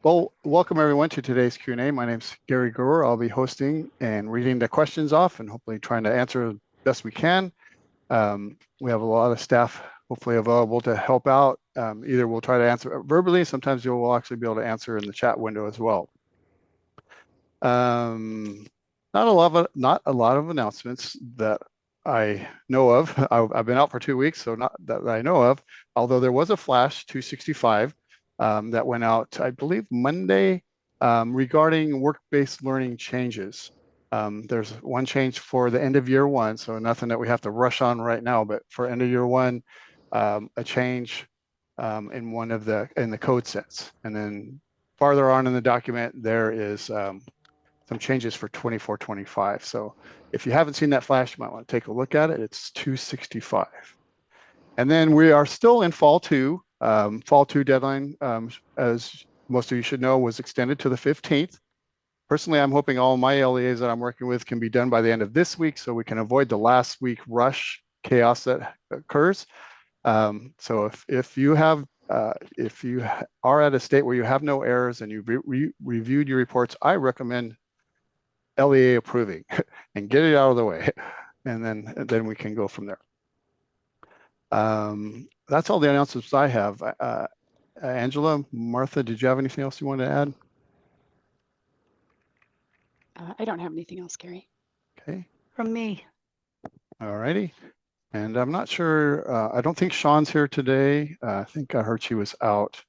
Well, welcome everyone to today's Q&A. My name's Gary Grower. I'll be hosting and reading the questions off and hopefully trying to answer the best we can. We have a lot of staff hopefully available to help out. Either we'll try to answer verbally, sometimes you will actually be able to answer in the chat window as well. Not a lot of announcements that I know of. I've been out for 2 weeks, so not that I know of, although there was a flash 265 that went out, I believe, Monday regarding work-based learning changes. There's one change for the end of year one, so nothing that we have to rush on right now, but for end of year one, a change in the code sense. And then farther on in the document, there is some changes for 24-25. So if you haven't seen that flash, you might want to take a look at it. It's 265. And then we are still in fall two. Fall two deadline, as most of you should know, was extended to the 15th. Personally, I'm hoping all my LEAs that I'm working with can be done by the end of this week so we can avoid the last week rush chaos that occurs. So if you are at a state where you have no errors and you've reviewed your reports, I recommend LEA approving and get it out of the way, and then we can go from there. That's all the announcements I have. Angela, Martha, did you have anything else you wanted to add? I don't have anything else, Gary. Okay. From me. All righty. And I'm not sure, I don't think Sean's here today. I think I heard she was out.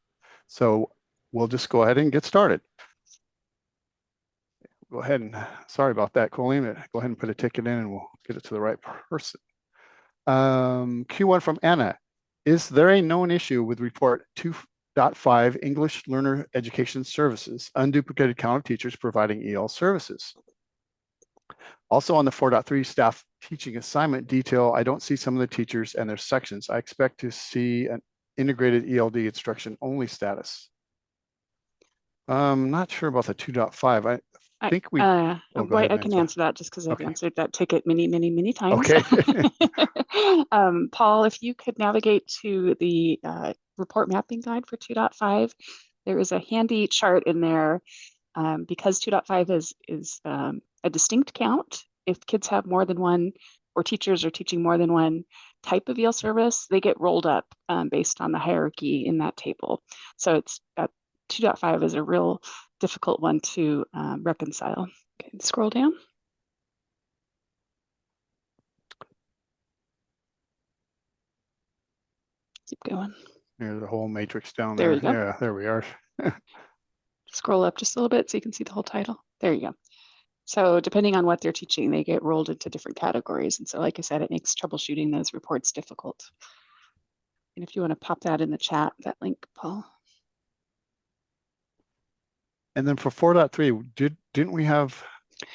So we'll just go ahead and get started. Go ahead and, sorry about that, Colleen. Go ahead and put a ticket in and we'll get it to the right person. Q1 from Anna. Is there a known issue with report 2.5 English Learner Education Services, unduplicated count of teachers providing EL services? Also on the 4.3 staff teaching assignment detail, I don't see some of the teachers and their sections. I expect to see an integrated ELD instruction only status. I'm not sure about the 2.5. I think we. I can answer that just because I've answered that ticket many times. Okay. Paul, if you could navigate to the report mapping guide for 2.5, there is a handy chart in there because 2.5 is a distinct count. If kids have more than one, or teachers are teaching more than one type of EL service, they get rolled up based on the hierarchy in that table. So it's 2.5 is a real difficult one to reconcile. Okay, scroll down. Keep going. There's a whole matrix down there. There you go. Yeah, there we are. Scroll up just a little bit so you can see the whole title. There you go. So depending on what they're teaching, they get rolled into different categories. And so, like I said, it makes troubleshooting those reports difficult. And if you want to pop that in the chat, that link, Paul. And then for 4.3, don't we have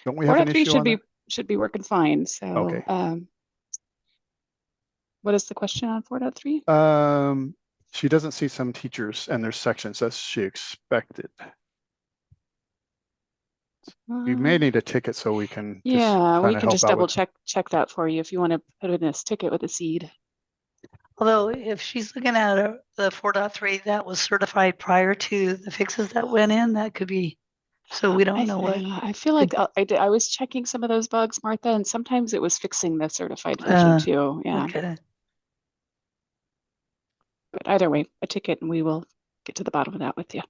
an issue on that? should be working fine. So okay. What is the question on 4.3? She doesn't see some teachers and their sections as she expected. We may need a ticket so we can. Yeah, we can just double check that for you if you want to put in this ticket with a seed. Although if she's looking at the 4.3 that was certified prior to the fixes that went in, that could be, so we don't know what. I feel like I was checking some of those bugs, Martha, and sometimes it was fixing the certified version too. Yeah. Okay. But either way, a ticket and we will get to the bottom of that with you.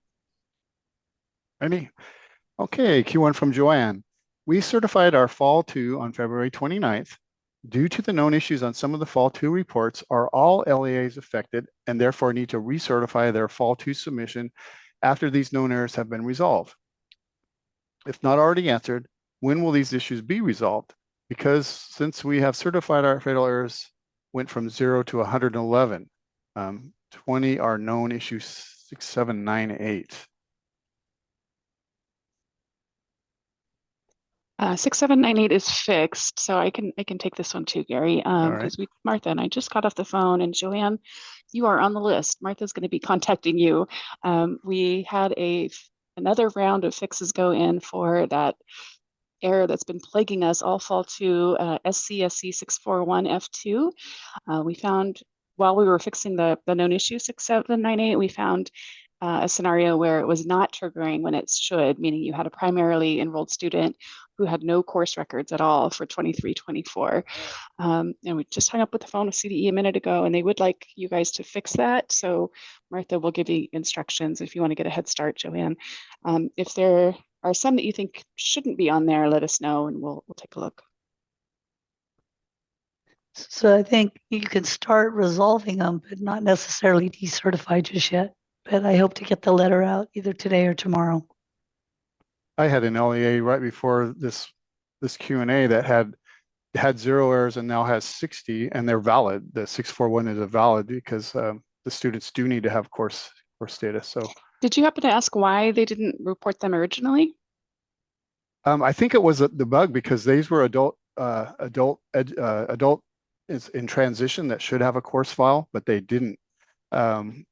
Ready? Okay, Q1 from Joanne. We certified our Fall 2 on February 29th. Due to the known issues on some of the Fall 2 reports, are all LEAs affected and therefore need to recertify their Fall 2 submission after these known errors have been resolved? If not already answered, when will these issues be resolved? Because since we have certified our fatal errors went from 0 to 111, 20 are known issues 6798. 6798 is fixed, so I can take this one too, Gary. Because Martha and I just got off the phone, and Joanne, you are on the list. Martha's going to be contacting you. We had another round of fixes go in for that error that's been plaguing us all fall to SCSE0641 F2. We found while we were fixing the known issue 6798, we found a scenario where it was not triggering when it should, meaning you had a primarily enrolled student who had no course records at all for 23-24. And we just hung up with the phone with CDE a minute ago, and they would like you guys to fix that. So Martha will give you instructions if you want to get a head start, Joanne. If there are some that you think shouldn't be on there, let us know and we'll take a look. So I think you can start resolving them, but not necessarily decertify just yet. But I hope to get the letter out either today or tomorrow. I had an LEA right before this Q and A that had 0 errors and now has 60, and they're valid. The 641 is a valid because the students do need to have course data. So did you happen to ask why they didn't report them originally? I think it was the bug because these were adult is in transition that should have a course file, but they didn't. And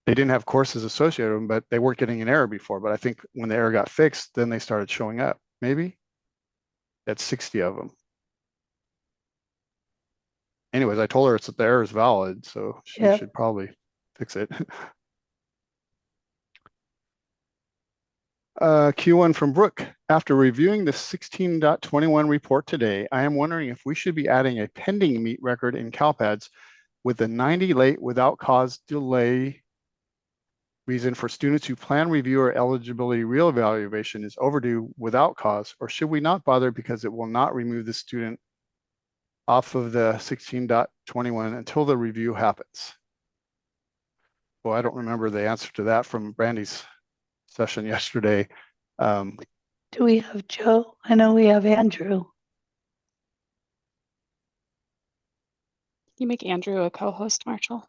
they didn't have courses associated with them, but they weren't getting an error before. But I think when the error got fixed, then they started showing up. Maybe that's 60 of them. Anyways, I told her the error is valid, so she should probably fix it. Q1 from Brooke. After reviewing the 16.21 report today, I am wondering if we should be adding a pending meet record in CALPADS with the 90 late without cause delay reason for students who plan review or eligibility reevaluation is overdue without cause, or should we not bother because it will not remove the student off of the 16.21 until the review happens? Well, I don't remember the answer to that from Brandy's session yesterday. Do we have Joe? I know we have Andrew. You make Andrew a co-host, Marshall.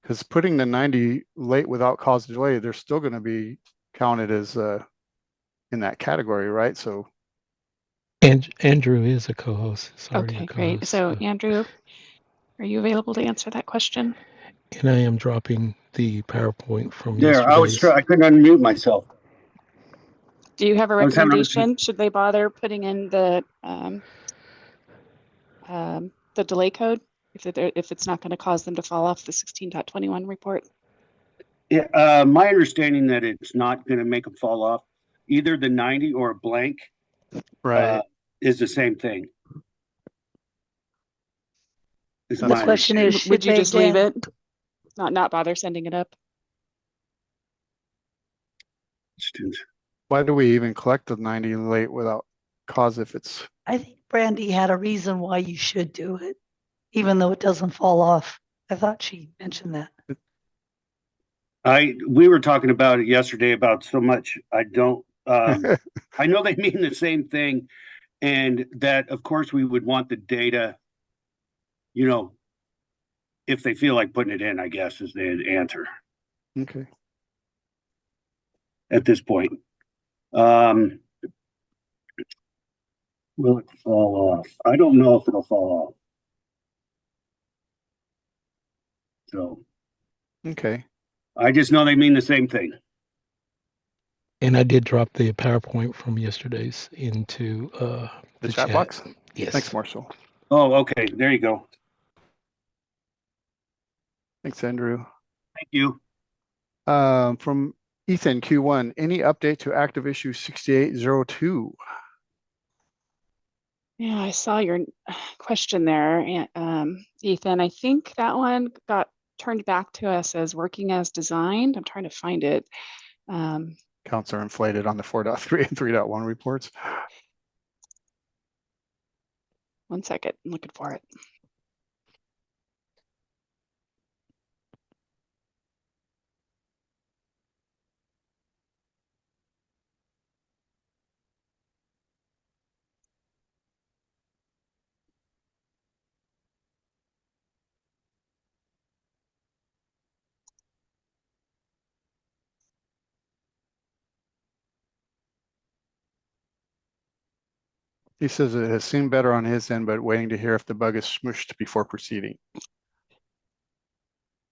Because putting the 90 late without cause delay, they're still going to be counted as in that category, right? So Andrew is a co-host. Okay, great. So Andrew, are you available to answer that question? And I am dropping the PowerPoint from there. yesterday's. I couldn't unmute myself. Do you have a recommendation? Should they bother putting in the delay code if it's not going to cause them to fall off the 16.21 report? Yeah, my understanding that it's not going to make them fall off. Either the 90 or a blank, right, is the same thing. The question is, would you just leave it, not bother sending it up? Why do we even collect the 90 late without cause if it's? I think Brandy had a reason why you should do it, even though it doesn't fall off. I thought she mentioned that. We were talking about it yesterday about so much. I don't. I know they mean the same thing, and that of course we would want the data. You know, if they feel like putting it in, I guess is the answer. Okay. At this point, will it fall off? I don't know if it'll fall off. So. Okay. I just know they mean the same thing. And I did drop the PowerPoint from yesterday's into the chat box. Yes. Thanks, Marshall. Oh, okay. There you go. Thanks, Andrew. Thank you. From Ethan, Q1, any update to active issue 6802? Yeah, I saw your question there, Ethan. I think that one got turned back to us as working as designed. I'm trying to find it. Counts are inflated on the 4.3 and 3.1 reports. One second, I'm looking for it. He says it has seemed better on his end, but waiting to hear if the bug is smushed before proceeding.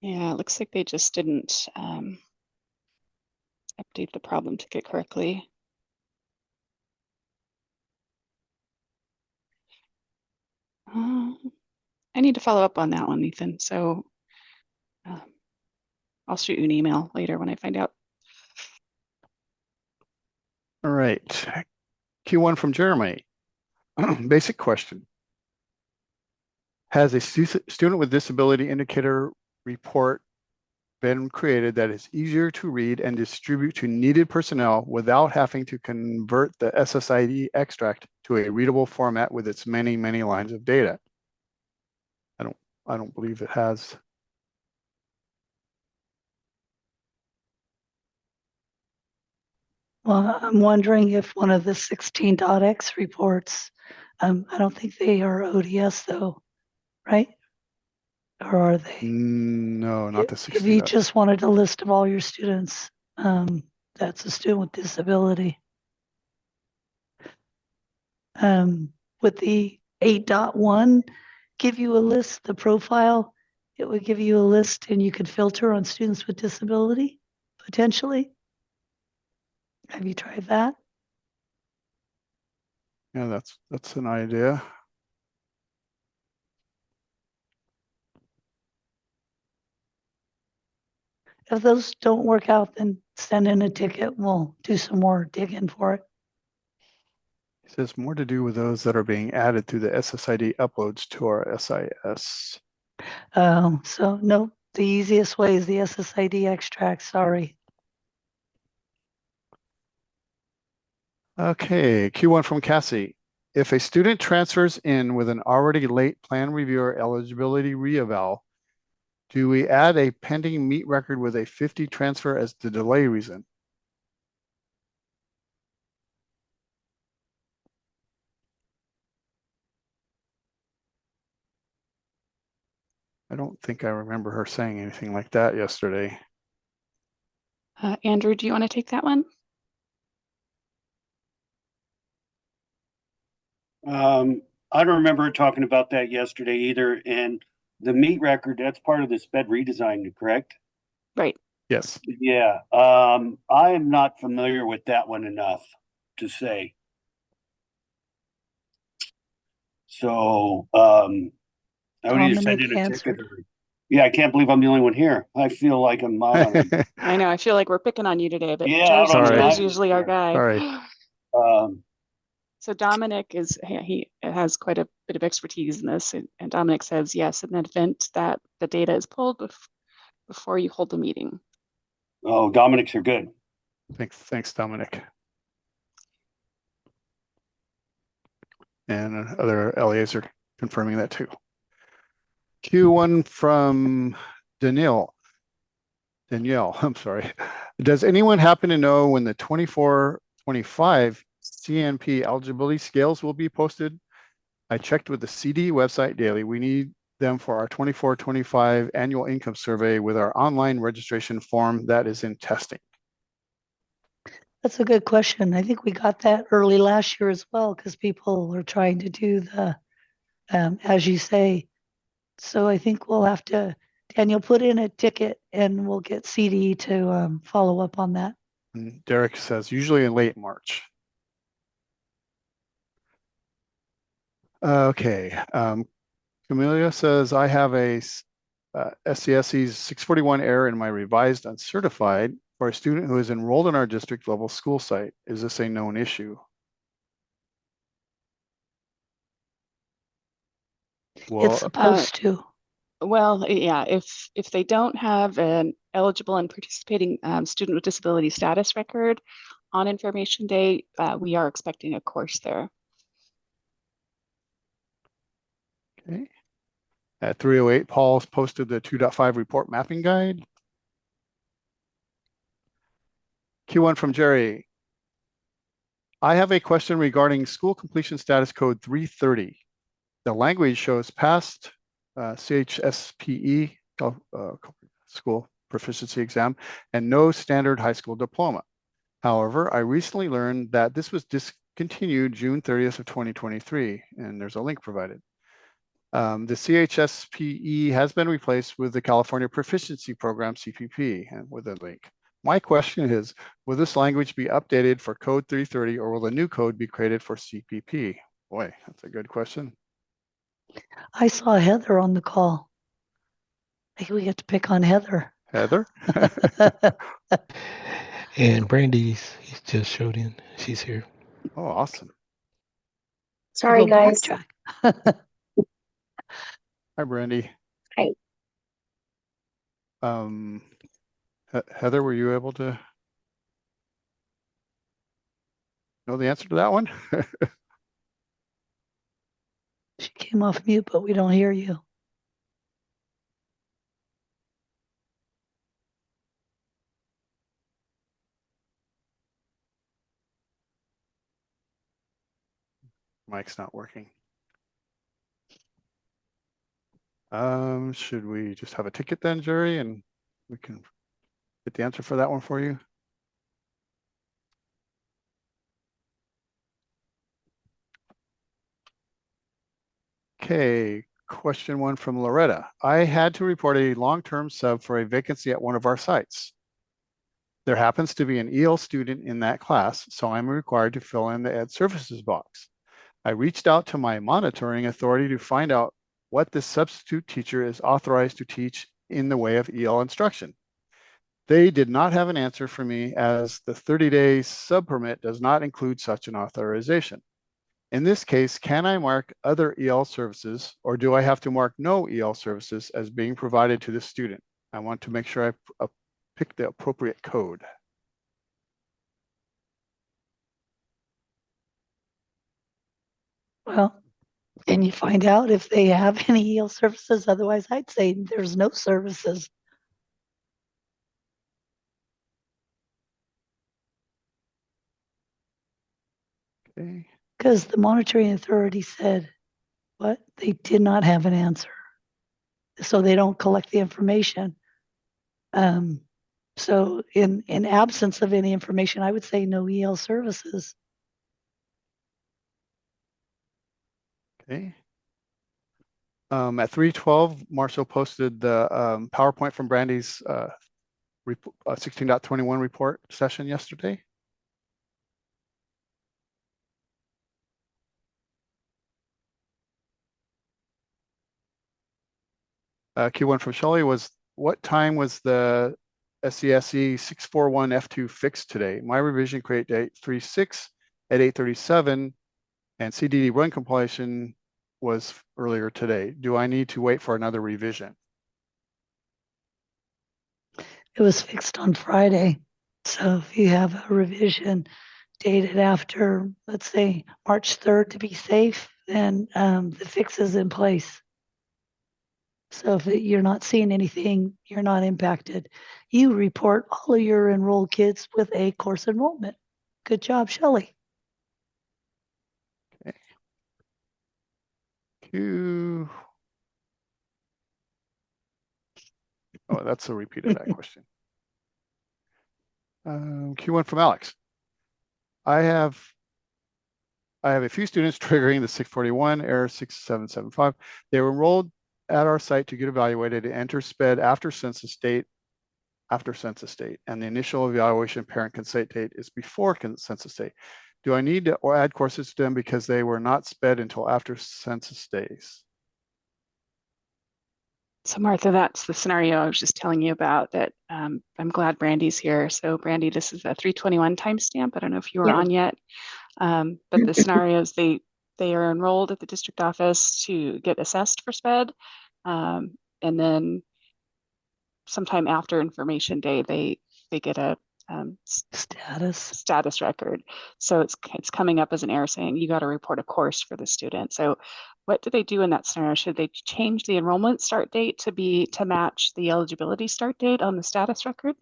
Yeah, it looks like they just didn't update the problem ticket correctly. I need to follow up on that one, Ethan. So I'll shoot you an email later when I find out. All right. Q1 from Jeremy. Basic question. Has a student with disability indicator report been created that is easier to read and distribute to needed personnel without having to convert the SSID extract to a readable format with its many, many lines of data? I don't believe it has. Well, I'm wondering if one of the 16.x reports, I don't think they are ODS though, right? Or are they? No, not the If 16. you just wanted a list of all your students, that's a student with disability. Would the 8.1 give you a list, the profile? It would give you a list and you could filter on students with disability, potentially. Have you tried that? Yeah, that's an idea. If those don't work out, then send in a ticket. We'll do some more digging for it. It says more to do with those that are being added through the SSID uploads to our SIS. So no, the easiest way is the SSID extract, sorry. Okay, Q1 from Cassie. If a student transfers in with an already late plan review or eligibility reeval, do we add a pending meet record with a 50 transfer as the delay reason? I don't think I remember her saying anything like that yesterday. Andrew, do you want to take that one? I don't remember talking about that yesterday either. And the meet record, that's part of the sped redesign, correct? Right. Yes. Yeah. I am not familiar with that one enough to say. So I would either send in a ticket or, yeah, I can't believe I'm the only one here. I feel like I'm out on it. I know. I feel like we're picking on you today, but Yeah, Joe's usually our guy. Sorry. So Dominic he has quite a bit of expertise in this, and Dominic says yes in the event that the data is pulled before you hold the meeting. Oh, Dominic's are good. Thanks, Dominic. And other LEAs are confirming that too. Q1 from Danielle, I'm sorry. Does anyone happen to know when the 24-25 CNP eligibility scales will be posted? I checked with the CD website daily. We need them for our 24-25 annual income survey with our online registration form that is in testing. That's a good question. I think we got that early last year as well because people were trying to do the, as you say. So I think we'll have to, Daniel, put in a ticket and we'll get CD to follow up on that. And Derek says usually in late March. Okay. Camelia says I have a SCSE0641 error in my revised uncertified for a student who is enrolled in our district level school site. Is this a known issue? Well, it's supposed to. Well, yeah, if they don't have an eligible and participating student with disability status record on information day, we are expecting a course there. Okay. At 3:08, Paul's posted the 2.5 report mapping guide. Q1 from Jerry. I have a question regarding school completion status code 330. The language shows past CHSPE school proficiency exam and no standard high school diploma. However, I recently learned that this was discontinued June 30th of 2023, and there's a link provided. The CHSPE has been replaced with the California Proficiency Program, CPP, and with a link. My question is, will this language be updated for code 330 or will the new code be created for CPP? Boy, that's a good question. I saw Heather on the call. Maybe we get to pick on Heather. Heather? And Brandy's he's just showed in. She's here. Oh, awesome. Sorry, We'll guys. backtrack. Hi, Brandy. Hi. Heather, were you able to know the answer to that one? She came off mute, but we don't hear you. Mic's not working. Should we just have a ticket then, Jerry, and we can get the answer for that one for you? Okay, question one from Loretta. I had to report a long-term sub for a vacancy at one of our sites. There happens to be an EL student in that class, so I'm required to fill in the Ed Services box. I reached out to my monitoring authority to find out what this substitute teacher is authorized to teach in the way of EL instruction. They did not have an answer for me, as the 30-day sub permit does not include such an authorization. In this case, can I mark other EL services, or do I have to mark no EL services as being provided to the student? I want to make sure I pick the appropriate code. Well, can you find out if they have any EL services? Otherwise, I'd say there's no services. Okay. Because the monitoring authority said, what? They did not have an answer. So they don't collect the information. So in absence of any information, I would say no EL services. Okay. At 3:12, Marshall posted the PowerPoint from Brandy's 16.21 report session yesterday. Q1 from Shelley was, what time was the SCSE0641 F2 fixed today? My revision create date 3/6 at 8:37, and CDD run completion was earlier today. Do I need to wait for another revision? It was fixed on Friday. So if you have a revision dated after, let's say, March 3rd to be safe, then the fix is in place. So if you're not seeing anything, you're not impacted. You report all of your enrolled kids with a course enrollment. Good job, Shelley. Okay. Q. Oh, that's a repeat of that question. Q1 from Alex. I have a few students triggering the 641 error 6775. They were enrolled at our site to get evaluated and enter SPED after census date, and the initial evaluation parent consent date is before census date. Do I need to add courses to them because they were not SPED until after census days? So Martha, that's the scenario I was just telling you about that. I'm glad Brandy's here. So Brandy, this is a 321 timestamp. I don't know if you were on yet, but the scenarios, they are enrolled at the district office to get assessed for SPED. And then sometime after information day, they get a status record. So it's coming up as an error saying you got to report a course for the student. So what do they do in that scenario? Should they change the enrollment start date to match the eligibility start date on the status record?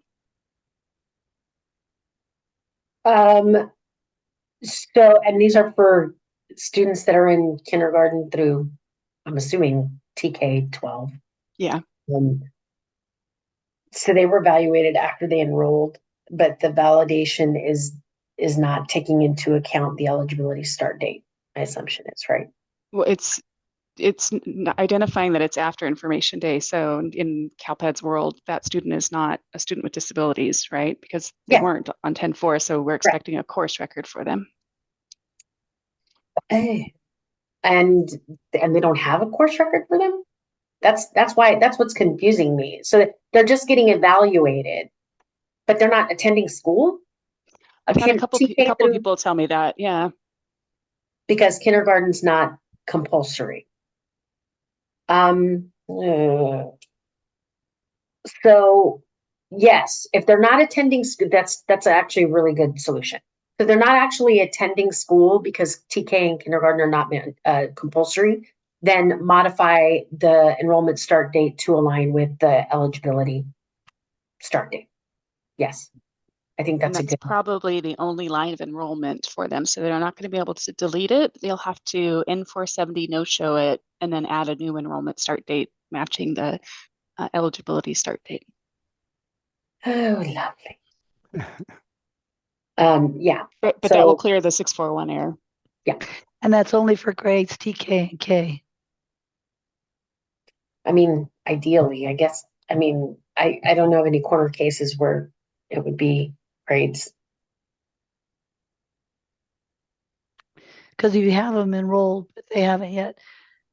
So, and these are for students that are in kindergarten through, I'm assuming, TK 12. Yeah. So they were evaluated after they enrolled, but the validation is not taking into account the eligibility start date. My assumption is, right? Well, it's identifying that it's after information day. So in CalPADS world, that student is not a student with disabilities, right? Because they weren't on 10-4, so we're expecting a course record for them. Okay. and they don't have a course record for them. That's what's confusing me. So they're just getting evaluated, but they're not attending school. I've had a couple TK through, people tell me that, yeah. because kindergarten's not compulsory. So yes, if they're not attending school, that's actually a really good solution. So they're not actually attending school because TK and kindergarten are not compulsory, then modify the enrollment start date to align with the eligibility start date. Yes, I think that's probably the only line of enrollment for them. So they're not going to be able to delete it. They'll have to N470 no-show it and then add a new enrollment start date matching the eligibility start date. Oh, lovely. Yeah. But that will clear the 641 error. Yeah. And that's only for grades TK and K. I mean, ideally, I guess, I mean, I don't know of any corner cases where it would be grades. Because if you have them enrolled, but they haven't yet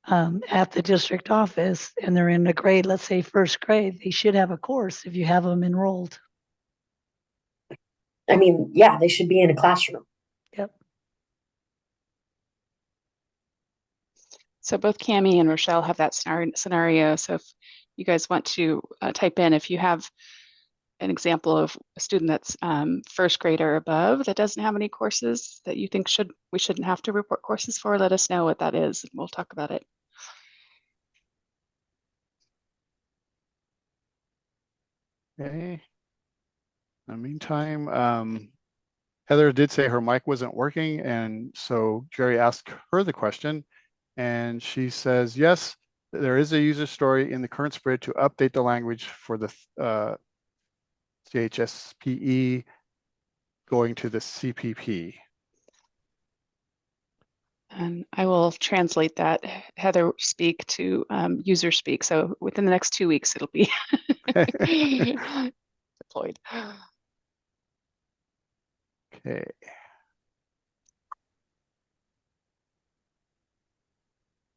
at the district office and they're in a grade, let's say first grade, they should have a course if you have them enrolled. I mean, yeah, they should be in a classroom. Yep. So both Cami and Rochelle have that scenario. So if you guys want to type in, if you have an example of a student that's first grade or above that doesn't have any courses that you think we shouldn't have to report courses for, let us know what that is and we'll talk about it. Okay. In the meantime, Heather did say her mic wasn't working, and so Jerry asked her the question, and she says, yes, there is a user story in the current spread to update the language for the CHSPE going to the CPP. And I will translate that, Heather speak to user speak. So within the next 2 weeks, it'll be deployed. Okay.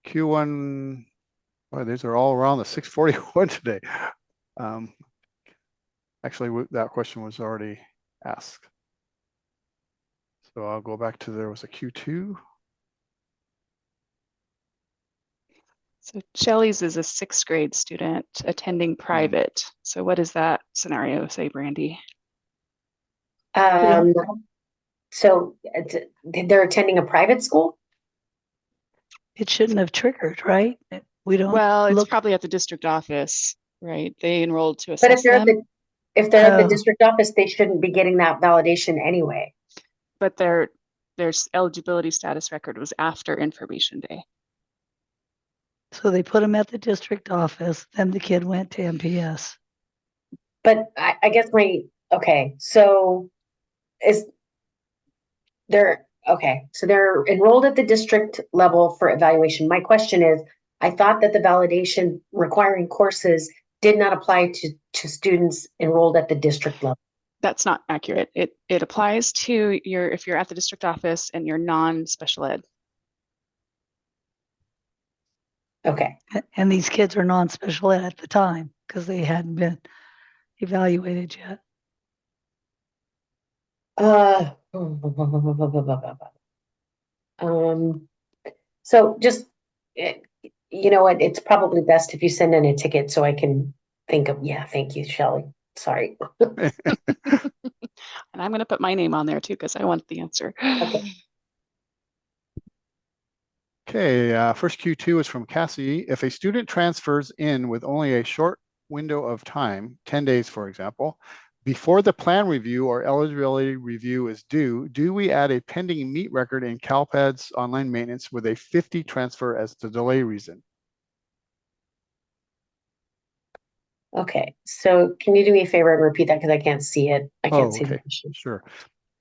Q1, boy, these are all around the 641 today. Actually, that question was already asked. So I'll go back to, there was a Q2. So Shelley's is a 6th grade student attending private. So what does that scenario say, Brandy? So they're attending a private school? It shouldn't have triggered, right? We don't. Well, it's probably at the district office, right? They enrolled to assess But if they're at the Oh. district office, they shouldn't be getting that validation anyway. But their eligibility status record was after information day. So they put them at the district office, then the kid went to MPS. But I guess okay, so they're enrolled at the district level for evaluation. My question is, I thought that the validation requiring courses did not apply to students enrolled at the district level. That's not accurate. It applies to if you're at the district office and you're non-special ed. Okay. And these kids are non-special ed at the time because they hadn't been evaluated yet. So just, you know what, it's probably best if you send in a ticket so I can think of, yeah, thank you, Shelley. Sorry. And I'm going to put my name on there too, because I want the answer. Okay. Okay, first Q2 is from Cassie. If a student transfers in with only a short window of time, 10 days, for example, before the plan review or eligibility review is due, do we add a pending meet record in CALPADS online maintenance with a 50 transfer as the delay reason? Okay, so can you do me a favor and repeat that because I can't see it. I can't see the question. Sure.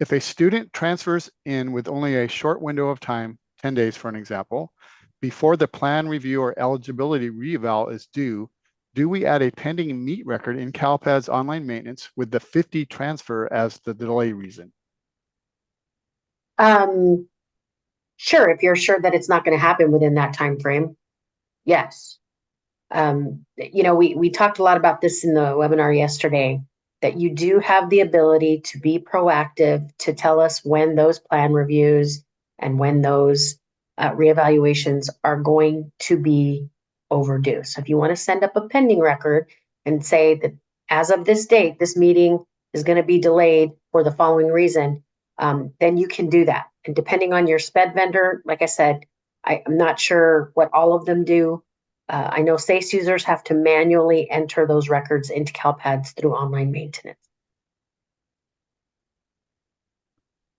If a student transfers in with only a short window of time, 10 days for an example, before the plan review or eligibility reeval is due, do we add a pending meet record in CALPADS online maintenance with the 50 transfer as the delay reason? Sure, if you're sure that it's not going to happen within that time frame, yes. We talked a lot about this in the webinar yesterday, that you do have the ability to be proactive, to tell us when those plan reviews and when those reevaluations are going to be overdue. So if you want to send up a pending record and say that as of this date, this meeting is going to be delayed for the following reason, then you can do that. And depending on your SPED vendor, like I said, I'm not sure what all of them do. I know SACE users have to manually enter those records into CalPADS through online maintenance.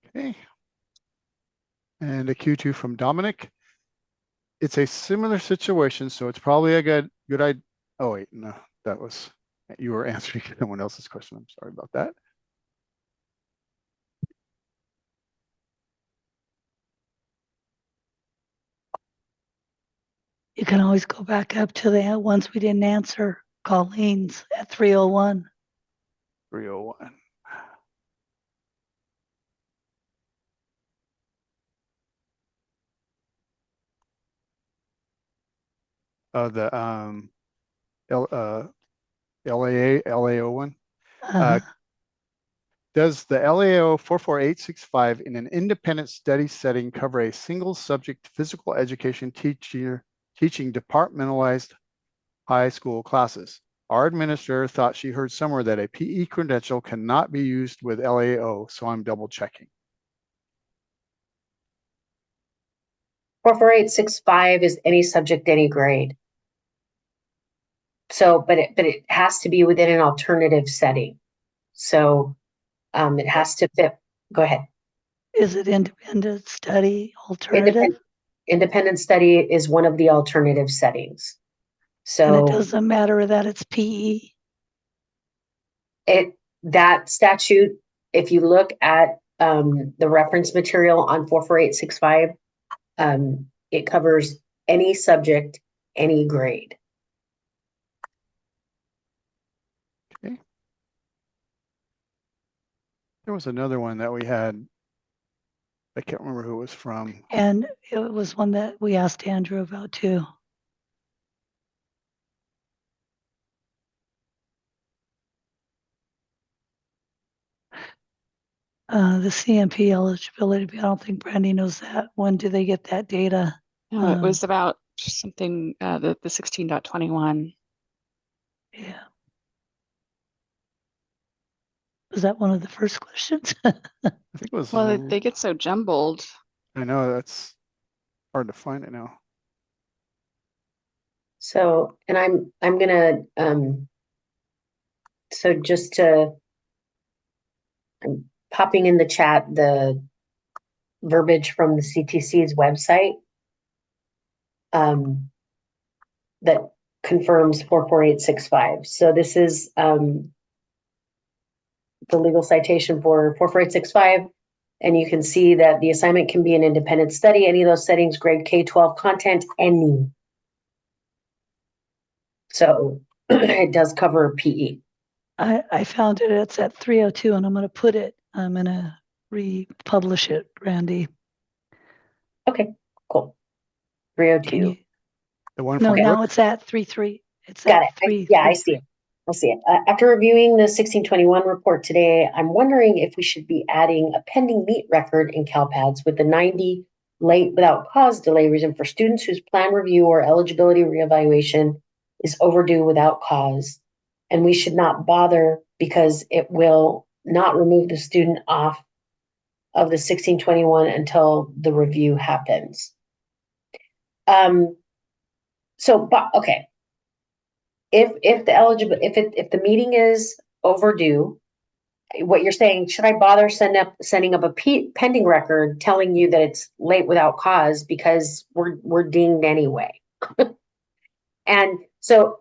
Okay. And a Q2 from Dominic. It's a similar situation, so it's probably a good idea. Oh wait, no, that was, you were answering someone else's question. I'm sorry about that. You can always go back up to the ones we didn't answer. Colleen's at 301. 301. The LAO one. Does the LAO 44865 in an independent study setting cover a single subject physical education teaching departmentalized high school classes? Our administrator thought she heard somewhere that a PE credential cannot be used with LAO, so I'm double checking. 44865 is any subject, any grade. So, but it has to be within an alternative setting. So it has to fit. Go ahead. Is it independent study alternative? Independent study is one of the alternative settings. So and it doesn't matter that it's PE. That statute, if you look at the reference material on 44865, it covers any subject, any grade. Okay. There was another one that we had. I can't remember who it was from. And it was one that we asked Andrew about too. The CMP eligibility, I don't think Brandy knows that. When do they get that data? No, it was about something, the 16.21. Yeah. Was that one of the first questions? I think it was. Well, they get so jumbled. I know, that's hard to find it now. So, and I'm gonna so just to, I'm popping in the chat the verbiage from the CTC's website that confirms 44865. So this is the legal citation for 44865. And you can see that the assignment can be an independent study, any of those settings, grade K-12 content, any. So it does cover PE. I found it. It's at 302, and I'm going to republish it, Randy. Okay, cool. 302. The one No, from now Brooke? it's at 33. It's Got at it. 3. Yeah, I see it. I see it. After reviewing the 1621 report today, I'm wondering if we should be adding a pending meet record in CalPADS with the 90 late without cause delay reason for students whose plan review or eligibility reevaluation is overdue without cause. And we should not bother because it will not remove the student off of the 1621 until the review happens. Okay. If the meeting is overdue, what you're saying, should I bother sending up a pending record telling you that it's late without cause because we're dinged anyway? And so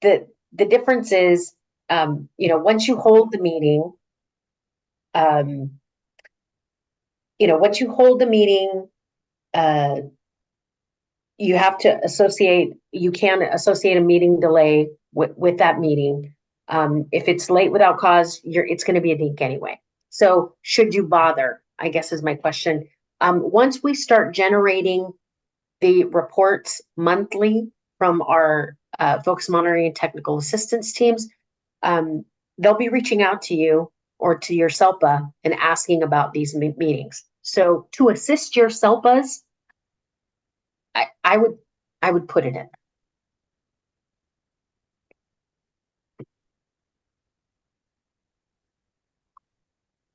the difference is, once you hold the meeting, you have to you can associate a meeting delay with that meeting. If it's late without cause, it's going to be a dink anyway. So should you bother, I guess is my question. Once we start generating the reports monthly from our focus monitoring and technical assistance teams, they'll be reaching out to you or to your SELPA and asking about these meetings. So to assist your SELPAs, I would put it in.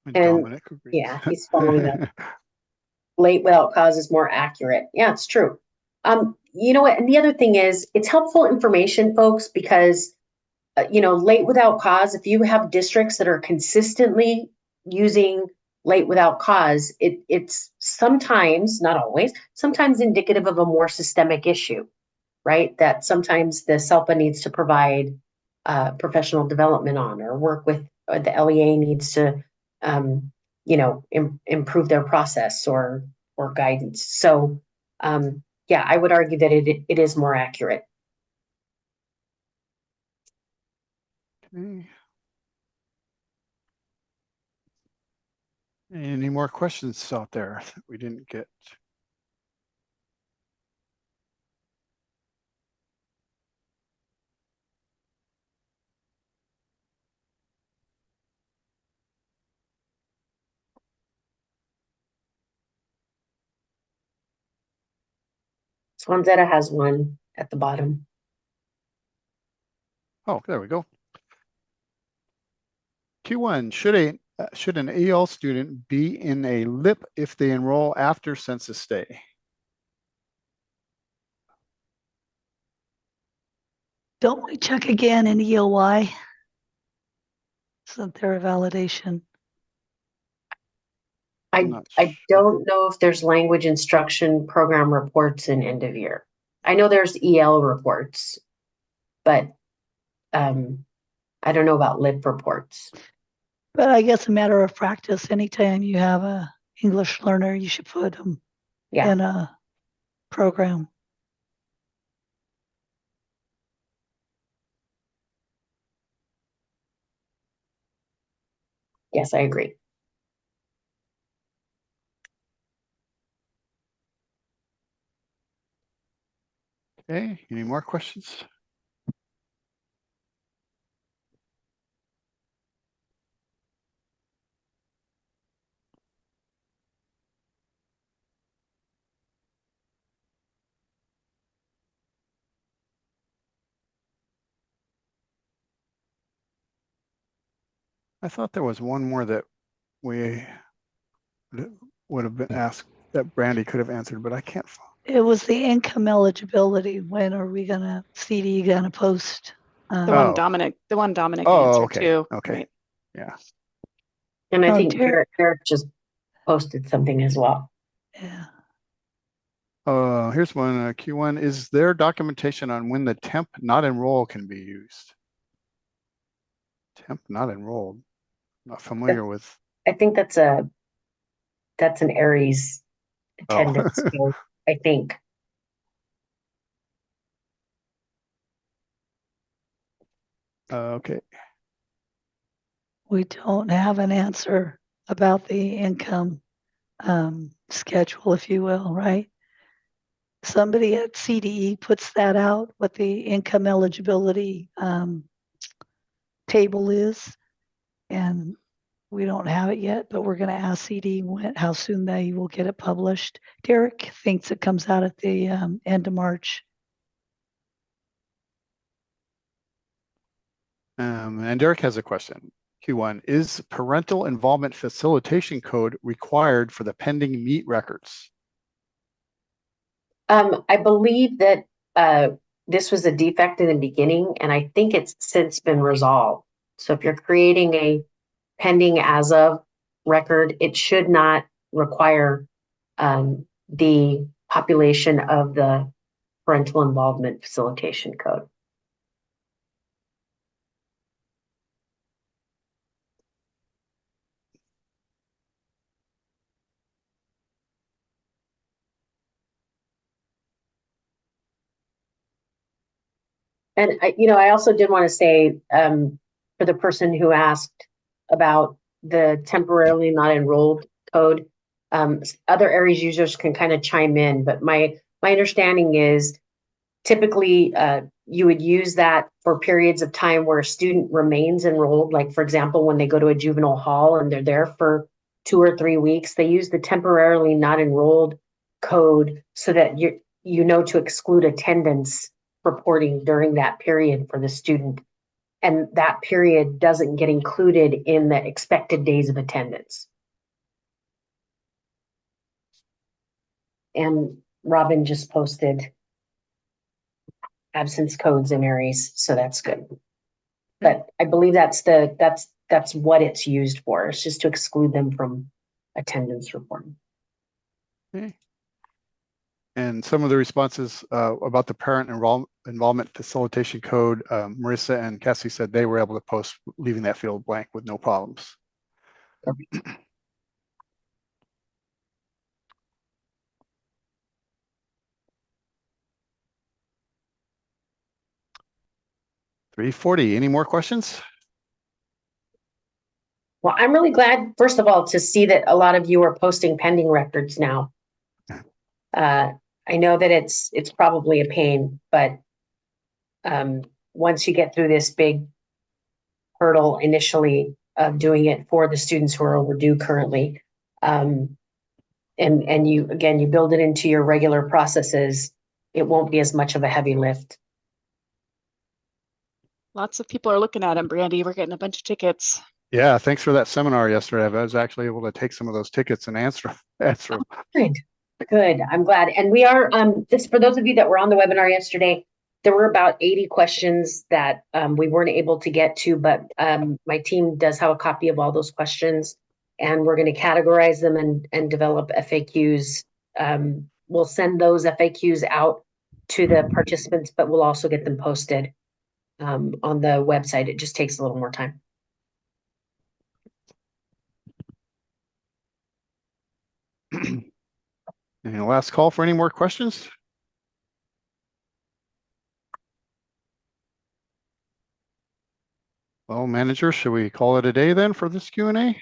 And And Dominic agrees. yeah, he's following up. Late without cause is more accurate. Yeah, it's true. You know what? And the other thing is, it's helpful information, folks, because late without cause, if you have districts that are consistently using late without cause, it's sometimes, not always, sometimes indicative of a more systemic issue, right? That sometimes the SELPA needs to provide professional development on, or work with the LEA needs to, improve their process or guidance. So, yeah, I would argue that it is more accurate. Okay. Any more questions out there that we didn't get? Swanzetta has one at the bottom. Oh, there we go. Q1, should an EL student be in a LIP if they enroll after census day? Don't we check again in EOY? Isn't there a validation? I don't know if there's language instruction program reports in end of year. I know there's EL reports, but I don't know about LIP reports. But I guess a matter of practice, anytime you have a English learner, you should put them in a program. Yes, I agree. Okay, any more questions? I thought there was one more that we would have been asked that Brandy could have answered, but I can't find. It was the income eligibility. When are we gonna, CD gonna post? The one Dominic answered okay. too. Okay. Right? Yeah. And I think Derek Derek just posted something as well. Yeah. Here's one, Q1. Is there documentation on when the temp not enroll can be used? Temp not enrolled. Not familiar with. I think that's an Aries attendance code, I think. Okay. We don't have an answer about the income schedule, if you will, right? Somebody at CDE puts that out, what the income eligibility table is, and we don't have it yet, but we're going to ask CD how soon they will get it published. Derek thinks it comes out at the end of March. And Derek has a question. Q1, is parental involvement facilitation code required for the pending meet records? I believe that this was a defect in the beginning, and I think it's since been resolved. So if you're creating a pending as of record, it should not require the population of the parental involvement facilitation code. And I also did want to say, for the person who asked about the temporarily not enrolled code, Other areas users can kind of chime in, but my understanding is typically you would use that for periods of time where a student remains enrolled. Like, for example, when they go to a juvenile hall and they're there for 2 or 3 weeks, they use the temporarily not enrolled code so that you know to exclude attendance reporting during that period for the student. And that period doesn't get included in the expected days of attendance. And Robin just posted absence codes in Aries, so that's good. But I believe that's what it's used for. It's just to exclude them from attendance reporting. Okay. And some of the responses about the parent involvement facilitation code, Marissa and Cassie said they were able to post leaving that field blank with no problems. Perfect. $340. Any more questions? Well, I'm really glad, first of all, to see that a lot of you are posting pending records now. I know that it's probably a pain, but once you get through this big hurdle initially of doing it for the students who are overdue currently, and you build it into your regular processes, it won't be as much of a heavy lift. Lots of people are looking at them, Brandy. We're getting a bunch of tickets. Yeah, thanks for that seminar yesterday. I was actually able to take some of those tickets and answer them. Good. I'm glad. And we are, just for those of you that were on the webinar yesterday, there were about 80 questions that we weren't able to get to, but my team does have a copy of all those questions, and we're going to categorize them and develop FAQs. We'll send those FAQs out to the participants, but we'll also get them posted on the website. It just takes a little more time. And last call for any more questions? Well, manager, should we call it a day then for this Q&A?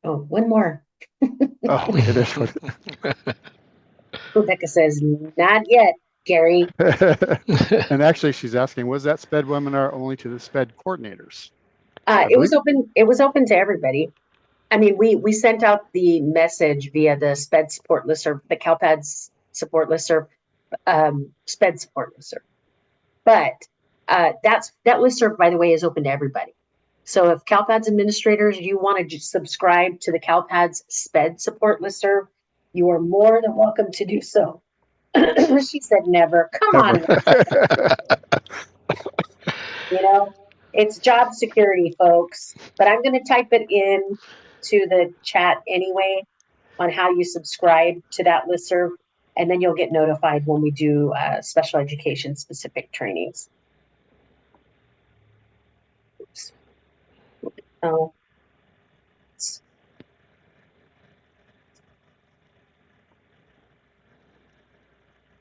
Oh, one more. Oh, it is. Rebecca says, not yet, Gary. And actually, she's asking, was that SPED webinar only to the SPED coordinators? It was open. It was open to everybody. I mean, we sent out the message via the SPED support listserv, the CALPADS support listserv, SPED support listserv. But that listserv, by the way, is open to everybody. So if CALPADS administrators, you want to subscribe to the CALPADS SPED support listserv, you are more than welcome to do so. She said never. Come on. You know, it's job security, folks. But I'm going to type it in to the chat anyway on how you subscribe to that listserv, and then you'll get notified when we do special education specific trainings. Oops. Oh.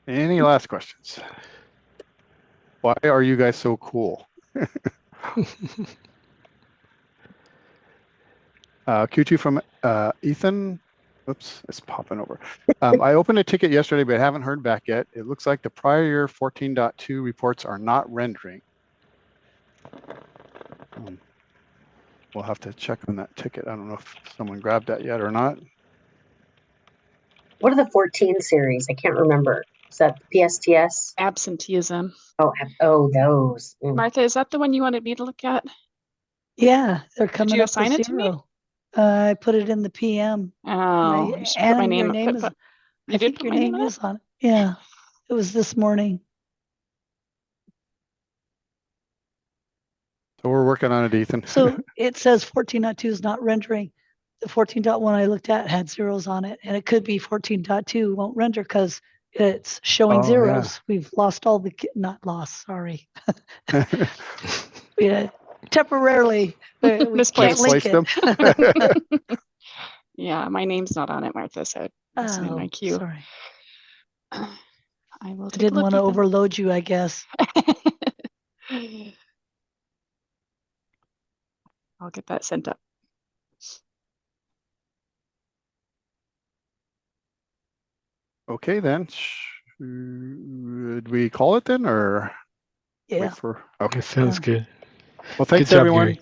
Any last questions? Why are you guys so cool? Q2 from Ethan. Oops, it's popping over. I opened a ticket yesterday, but haven't heard back yet. It looks like the prior year 14.2 reports are not rendering. We'll have to check on that ticket. I don't know if someone grabbed that yet or not. What are the 14 series? I can't remember. Is that the PSTS? Absenteeism. Oh, those. Martha, is that the one you wanted me to look at? Yeah, they're coming you up assign with it to me? 0. I put it in the PM. Oh, you should put my name. Your name is. I think your name is on it. Yeah, it was this morning. So we're working on it, Ethan. So it says 14.2 is not rendering. The 14.1 I looked at had zeros on it, and it could be 14.2 won't render because it's showing zeros. Yeah. We've lost all the, not lost, sorry. Yeah, temporarily, we can't link it. Yeah, my name's not on it, Martha, so it's in my queue. Sorry. I will take Didn't want to overload you, I guess. I'll get that sent up. Okay, then. Should we call it then, or Yeah. wait for? Okay. That sounds Yeah. good. Well, thanks Good job, everyone Gary.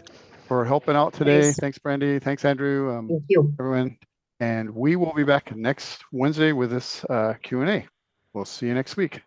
for helping out today. Nice. Thanks, Brandy. Thanks, Andrew. Thank you. Everyone. And we will be back next Wednesday with this Q&A. We'll see you next week.